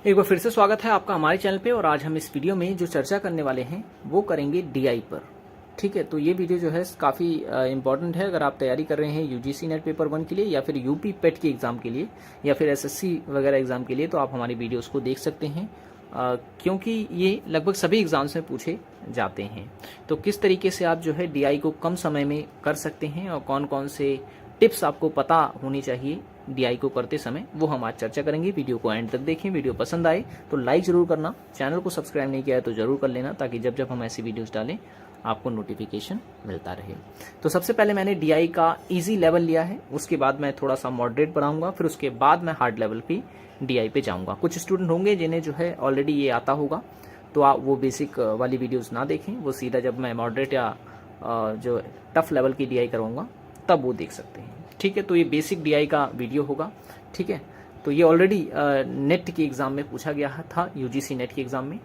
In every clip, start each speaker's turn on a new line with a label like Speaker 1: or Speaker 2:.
Speaker 1: एक बार फिर से स्वागत है आपका हमारे चैनल पे। और आज हम इस वीडियो में जो चर्चा करने वाले हैं वो करेंगे डीआई पर। ठीक है, तो ये वीडियो जो है काफ़ी इंपॉर्टेंट है अगर आप तैयारी कर रहे हैं यूजीसी नेट पेपर 1 के लिए या फिर यूपी पेट के एग्ज़ाम के लिए या फिर एसएससी वगैरह एग्ज़ाम के लिए। तो आप हमारी वीडियोस को देख सकते हैं क्योंकि ये लगभग सभी एग्ज़ाम्स में पूछे जाते हैं। तो किस तरीके से आप जो है डीआई को कम समय में कर सकते हैं और कौन कौन से टिप्स आपको पता होनी चाहिए डीआई को करते समय, वो हम आज चर्चा करेंगे। वीडियो को एंड तक देखें। वीडियो पसंद आए तो लाइक जरूर करना, चैनल को सब्सक्राइब नहीं किया है तो जरूर कर लेना ताकि जब जब हम ऐसी वीडियोस डालें आपको नोटिफिकेशन मिलता रहे। तो सबसे पहले मैंने डीआई का इजी लेवल लिया है, उसके बाद मैं थोड़ा सा मॉडरेट बढ़ाऊंगा, फिर उसके बाद मैं हार्ड लेवल पे डीआई पे जाऊंगा। कुछ स्टूडेंट होंगे जिन्हें जो है ऑलरेडी ये आता होगा तो आप वो बेसिक वाली वीडियोज़ ना देखें, वो सीधा जब मैं मॉडरेट या जो टफ लेवल की डीआई करवाऊंगा तब वो देख सकते हैं। ठीक है, तो ये बेसिक डीआई का वीडियो होगा। ठीक है, तो ये ऑलरेडी नेट के एग्ज़ाम में पूछा गया था, यूजीसी नेट के एग्ज़ाम में।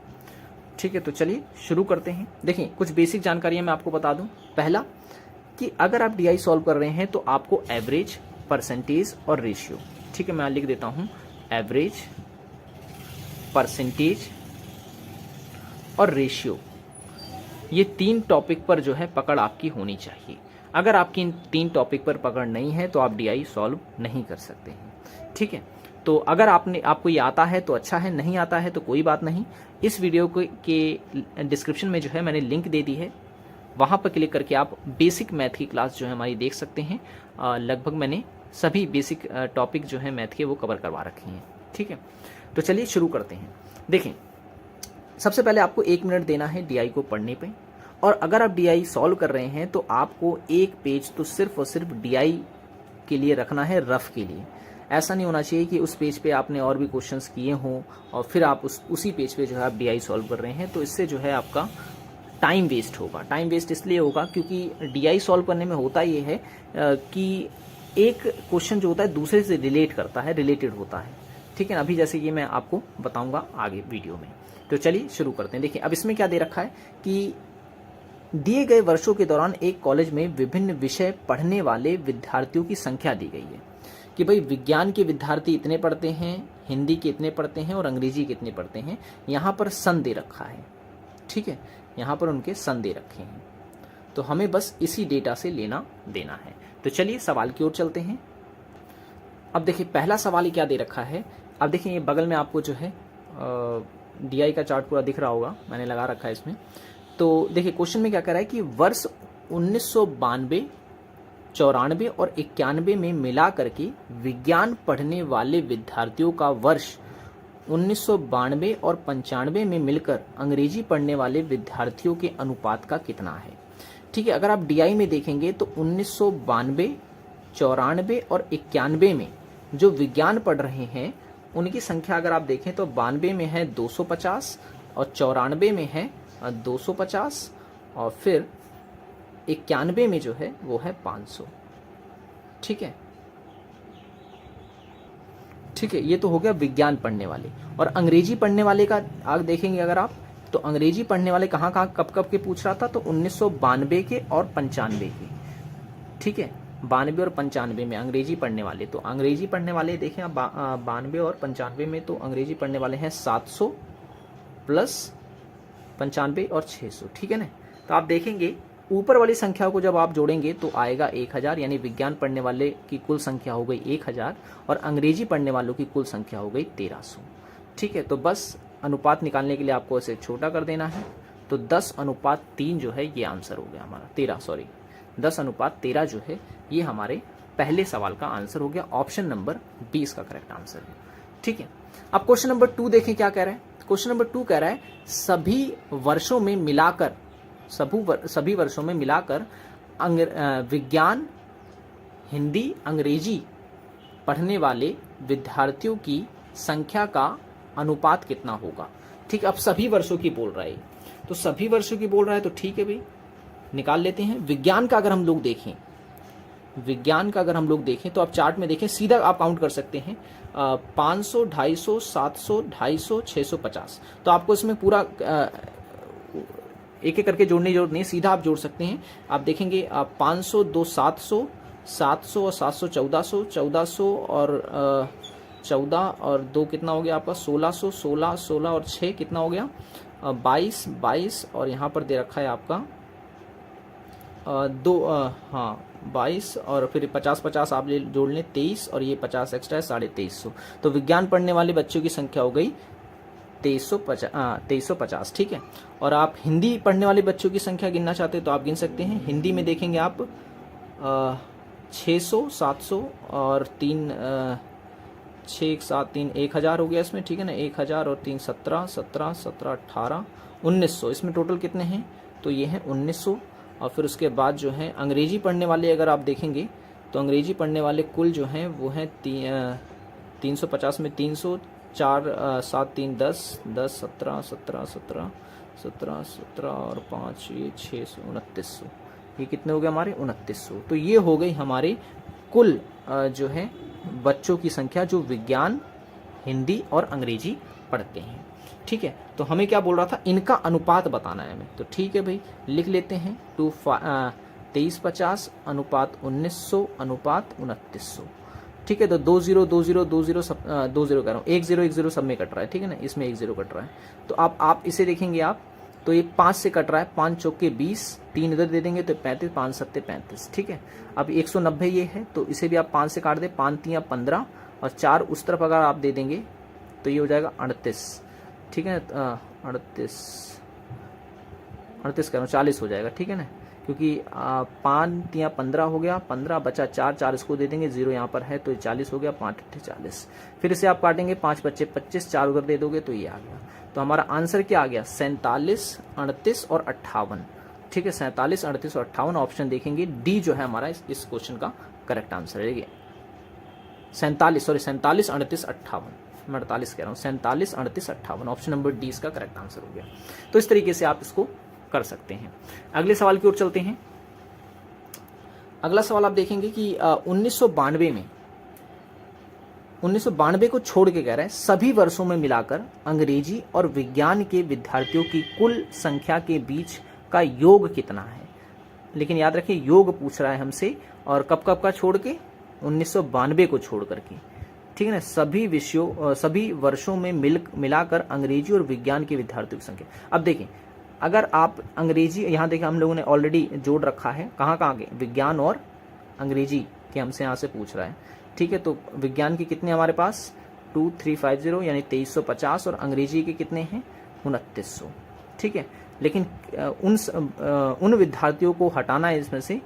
Speaker 1: ठीक है, तो चलिए शुरू करते हैं। देखिए कुछ बेसिक जानकारियां मैं आपको बता दूं। पहला कि अगर आप डीआई सॉल्व कर रहे हैं तो आपको एवरेज, परसेंटेज और रेशियो, ठीक है मैं लिख देता हूं, एवरेज, परसेंटेज और रेशियो, ये 3 टॉपिक पर जो है पकड़ आपकी होनी चाहिए। अगर आपकी इन 3 टॉपिक पर पकड़ नहीं है तो आप डीआई सॉल्व नहीं कर सकते हैं। ठीक है, तो अगर आपको ये आता है तो अच्छा है, नहीं आता है तो कोई बात नहीं। इस वीडियो के डिस्क्रिप्शन में जो है मैंने लिंक दे दी है, वहाँ पर क्लिक करके आप बेसिक मैथ की क्लास जो है हमारी देख सकते हैं। लगभग मैंने सभी बेसिक टॉपिक जो है मैथ के वो कवर करवा रखे हैं। ठीक है, तो चलिए शुरू करते हैं। देखें सबसे पहले आपको 1 मिनट देना है डीआई को पढ़ने पे, और अगर आप डीआई सॉल्व कर रहे हैं तो आपको 1 पेज तो सिर्फ और सिर्फ डीआई के लिए रखना है, रफ के लिए। ऐसा नहीं होना चाहिए कि उस पेज पे आपने और भी क्वेश्चंस किए हों और फिर आप उसी पेज पे जो है आप डीआई सॉल्व कर रहे हैं, तो इससे जो है आपका टाइम वेस्ट होगा। टाइम वेस्ट इसलिए होगा क्योंकि डीआई सॉल्व करने में होता ये है कि एक क्वेश्चन जो होता है दूसरे से रिलेट करता है, रिलेटेड होता है। ठीक है ना, अभी जैसे ये मैं आपको बताऊंगा आगे वीडियो में। तो चलिए शुरू करते हैं। देखिए अब इसमें क्या दे रखा है कि दिए गए वर्षों के दौरान एक कॉलेज में विभिन्न विषय पढ़ने वाले विद्यार्थियों की संख्या दी गई है कि भाई विज्ञान के विद्यार्थी इतने पढ़ते हैं, हिंदी के इतने पढ़ते हैं और अंग्रेजी के इतने पढ़ते हैं। यहाँ पर सन दे रखा है। ठीक है, यहाँ पर उनके सन दे रखे हैं, तो हमें बस इसी डेटा से लेना देना है। तो चलिए सवाल की ओर चलते हैं। अब देखिए पहला सवाल ही क्या दे रखा है। अब देखिए ये बगल में आपको जो है डीआई का चार्ट पूरा दिख रहा होगा, मैंने लगा रखा है इसमें। तो देखिए क्वेश्चन में क्या कह रहा है कि वर्ष 1992, 94 और 91 में मिला करके विज्ञान पढ़ने वाले विद्यार्थियों का वर्ष 1992 और 95 में मिलकर अंग्रेजी पढ़ने वाले विद्यार्थियों के अनुपात का कितना है। ठीक है, अगर आप डीआई में देखेंगे तो 1992, 94 और 91 में जो विज्ञान पढ़ रहे हैं उनकी संख्या अगर आप देखें तो 92 में है 250 और 94 में है 250 और फिर 91 में जो है वो है 500। ठीक है, ठीक है, ये तो हो गया विज्ञान पढ़ने वाले। और अंग्रेजी पढ़ने वाले का आगे देखेंगे अगर आप, तो अंग्रेजी पढ़ने वाले कहाँ कहाँ कब कब के पूछ रहा था, तो 1992 के और 95 के। ठीक है, 92 और 95 में अंग्रेजी पढ़ने वाले, तो अंग्रेजी पढ़ने वाले देखें आप 92 और 95 में तो अंग्रेजी पढ़ने वाले हैं 700 प्लस 95 और 600। ठीक है ना, तो आप देखेंगे ऊपर वाली संख्या को जब आप जोड़ेंगे तो आएगा 1000, यानी विज्ञान पढ़ने वाले की कुल संख्या हो गई 1000 और अंग्रेजी पढ़ने वालों की कुल संख्या हो गई 1300। ठीक है, तो बस अनुपात निकालने के लिए आपको इसे छोटा कर देना है, तो 10:3 जो है ये आंसर हो गया हमारा। 10:13 जो है ये हमारे पहले सवाल का आंसर हो गया। ऑप्शन नंबर 20 का करेक्ट आंसर है। ठीक है, अब क्वेश्चन नंबर 2 देखें क्या कह रहा है। क्वेश्चन नंबर 2 कह रहा है सभी वर्षों में मिलाकर विज्ञान, हिंदी, अंग्रेजी पढ़ने वाले विद्यार्थियों की संख्या का अनुपात कितना होगा। ठीक है, अब सभी वर्षों की बोल रहा है, तो सभी वर्षों की बोल रहा है तो ठीक है भाई निकाल लेते हैं। विज्ञान का अगर हम लोग देखें तो आप चार्ट में देखें, सीधा आप काउंट कर सकते हैं 500, 250, 700, 250, 650। तो आपको इसमें पूरा एक एक करके जोड़ने की जरूरत नहीं, सीधा आप जोड़ सकते हैं। आप देखेंगे 500, 2 700, 700 और 700 1400, 1400 और 14 और 2 कितना हो गया आपका 1600, 16, 16 और 6 कितना हो गया 22, 22 और यहाँ पर दे रखा है आपका 22 और फिर 50-50 आप जोड़ लें 23 और ये 50 एक्स्ट्रा है 2350। तो विज्ञान पढ़ने वाले बच्चों की संख्या हो गई 2350, ठीक है। और आप हिंदी पढ़ने वाले बच्चों की संख्या गिनना चाहते हैं तो आप गिन सकते हैं। हिंदी में देखेंगे आप 600, 700 और 3 6 7 3 1000 हो गया इसमें, ठीक है ना। 1000 और 3 17, 17, 17 18 1900, इसमें टोटल कितने हैं तो ये हैं 1900। और फिर उसके बाद जो है अंग्रेजी पढ़ने वाले अगर आप देखेंगे तो अंग्रेजी पढ़ने वाले कुल जो हैं वो हैं 350 में 300, 4 7 3 10 10 17 17 17 17 17 और 5 ये 600 2900, ये कितने हो गए हमारे 2900। तो ये हो गई हमारे कुल जो है बच्चों की संख्या जो विज्ञान, हिंदी और अंग्रेजी पढ़ते हैं, ठीक है। तो हमें क्या बोल रहा था, इनका अनुपात बताना है हमें। तो ठीक है भाई, लिख लेते हैं 2350 अनुपात 1900 अनुपात 2900, ठीक है। तो 20 20 20 सब 20 कर रहा हूँ, 10 सब में कट रहा है, ठीक है ना, इसमें 10 कट रहा है। तो आप इसे देखेंगे आप तो ये 5 से कट रहा है, 5 चौके 20, 3 इधर दे देंगे तो 35, 5 7 35, ठीक है। अब 190 ये है तो इसे भी आप 5 से काट दें, 5 3 15 और 4 उस तरफ अगर आप दे देंगे तो ये हो जाएगा 38, ठीक है। 38 कह रहा हूँ 40 हो जाएगा, ठीक है ना, क्योंकि 5 3 15 हो गया, 15 बचा 4, 4 इसको दे देंगे, 0 यहाँ पर है तो 40 हो गया, 5 8 40। फिर इसे आप काटेंगे, 5 बच्चे 25, 4 उधर दे दोगे तो ये आ गया। तो हमारा आंसर क्या आ गया 47, 38 और 58, ठीक है। 47, 38 और 58 ऑप्शन देखेंगे, डी जो है हमारा इस क्वेश्चन का करेक्ट आंसर है। 47 38 58, मैं 48 कह रहा हूँ, 47 38 58 ऑप्शन नंबर डी इसका करेक्ट आंसर हो गया। तो इस तरीके से आप इसको कर सकते हैं। अगले सवाल की ओर चलते हैं। अगला सवाल आप देखेंगे कि 1992 को छोड़ के कह रहा है सभी वर्षों में मिलाकर अंग्रेजी और विज्ञान के विद्यार्थियों की कुल संख्या के बीच का योग कितना है। लेकिन याद रखिए योग पूछ रहा है हमसे, और कब कब का छोड़ के 1992 को छोड़ करके, ठीक है ना। सभी वर्षों में मिलाकर अंग्रेजी और विज्ञान के विद्यार्थियों की संख्या। अब देखें, अगर आप अंग्रेजी यहाँ देखें हम लोगों ने ऑलरेडी जोड़ रखा है, कहाँ के विज्ञान और अंग्रेजी के हमसे यहाँ से पूछ रहा है, ठीक है। तो विज्ञान के कितने हमारे पास 2350 यानी 2350 और अंग्रेजी के कितने हैं 2900, ठीक है। लेकिन उन विद्यार्थियों को हटाना है इसमें से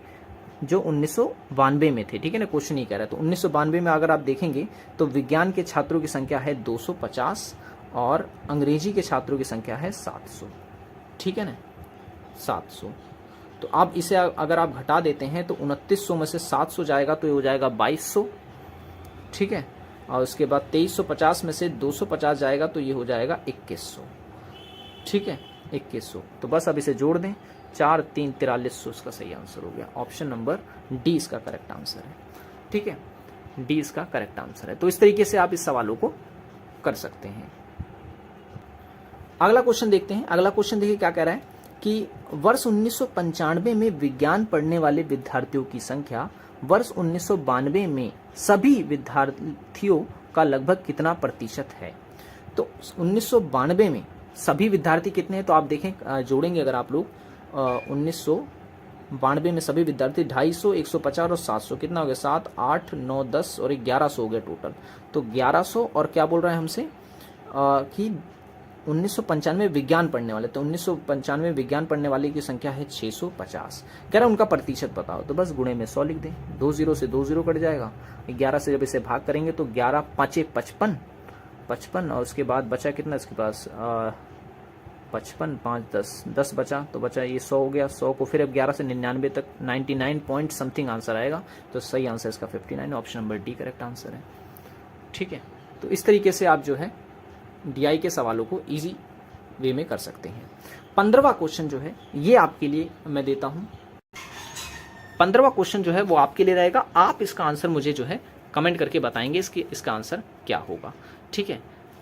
Speaker 1: जो 1992 में थे, ठीक है ना, क्वेश्चन ही कह रहा है। तो 1992 में अगर आप देखेंगे तो विज्ञान के छात्रों की संख्या है 250 और अंग्रेजी के छात्रों की संख्या है 700, ठीक है ना, 700। तो अब इसे अगर आप घटा देते हैं तो 2900 में से 700 जाएगा तो ये हो जाएगा 2200, ठीक है। और उसके बाद 2350 में से 250 जाएगा तो ये हो जाएगा 2100, ठीक है, 2100। तो बस अब इसे जोड़ दें, 4 3 4300 इसका सही आंसर हो गया। ऑप्शन नंबर डी इसका करेक्ट आंसर है, ठीक है, डी इसका करेक्ट आंसर है। तो इस तरीके से आप इस सवालों को कर सकते हैं। अगला क्वेश्चन देखते हैं। अगला क्वेश्चन देखिए क्या कह रहा है कि वर्ष 1995 में विज्ञान पढ़ने वाले विद्यार्थियों की संख्या वर्ष 1992 में सभी विद्यार्थियों का लगभग कितना प्रतिशत है। तो 1992 में सभी विद्यार्थी कितने हैं, तो आप देखें जोड़ेंगे अगर आप लोग 1992 में सभी विद्यार्थी 250, 150 और 700 कितना हो गया 7 8 9 10 और 1100 हो गया टोटल। तो 1100 और क्या बोल रहा है हमसे कि 1995 विज्ञान पढ़ने वाले, तो 1995 विज्ञान पढ़ने वाले की संख्या है 650। कह रहा है उनका प्रतिशत बताओ, तो बस गुणे में 100 लिख दें, 20 से 20 कट जाएगा, 11 से जब इसे भाग करेंगे तो 11 5 55 और उसके बाद बचा कितना इसके पास 55 5 10 बचा, तो बचा ये 100 हो गया। 100 को फिर अब 11 से 99 तक 99 पॉइंट समथिंग आंसर आएगा, तो सही आंसर इसका 59, option number D correct answer है, ठीक है। तो इस तरीके से आप जो है डीआई के सवालों को इजी वे में कर सकते हैं। 15वां क्वेश्चन जो है ये आपके लिए मैं देता हूं। 15वां क्वेश्चन जो है वो आपके लिए रहेगा, आप इसका आंसर मुझे जो है कमेंट करके बताएंगे इसका आंसर क्या होगा, ठीक है।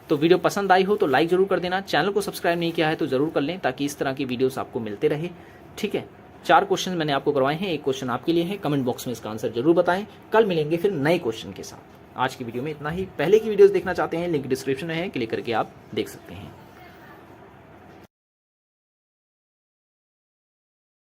Speaker 1: तो वीडियो पसंद आई हो तो लाइक जरूर कर देना, चैनल को सब्सक्राइब नहीं किया है तो जरूर कर लें ताकि इस तरह की वीडियोस आपको मिलते रहे, ठीक है। 4 क्वेश्चन मैंने आपको करवाए हैं, एक क्वेश्चन आपके लिए है, कमेंट बॉक्स में इसका आंसर जरूर बताएं। कल मिलेंगे फिर नए क्वेश्चन के साथ। आज की वीडियो में इतना ही। पहले की वीडियोस देखना चाहते हैं, लिंक डिस्क्रिप्शन में है, क्लिक करके आप देख सकते हैं।